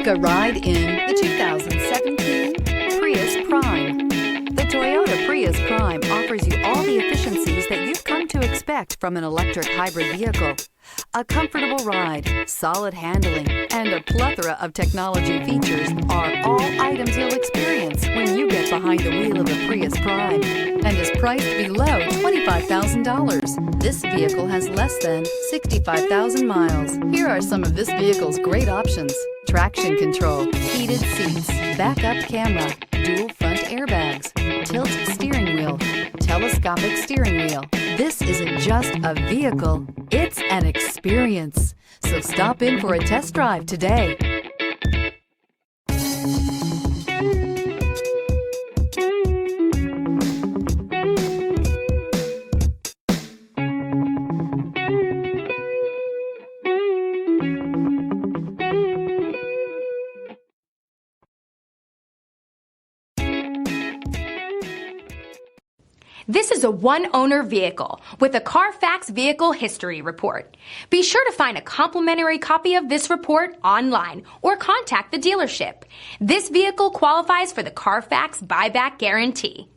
Take a ride in the 2017 Prius Prime. The Toyota Prius Prime offers you all the efficiencies that you've come to expect from an electric hybrid vehicle. A comfortable ride, solid handling, and a plethora of technology features are all items you'll experience when you get behind the wheel of a Prius Prime, and is priced below $25,000. This vehicle has less than 65,000 miles. Here are some of this vehicle's great options: traction control, heated seats, backup camera, dual front airbags, tilt steering wheel, telescopic steering wheel. This isn't just a vehicle, it's an experience. So stop in for a test drive today. This is a one-owner vehicle with a Carfax Vehicle History Report. Be sure to find a complimentary copy of this report online or contact the dealership. This vehicle qualifies for the Carfax Buyback Guarantee.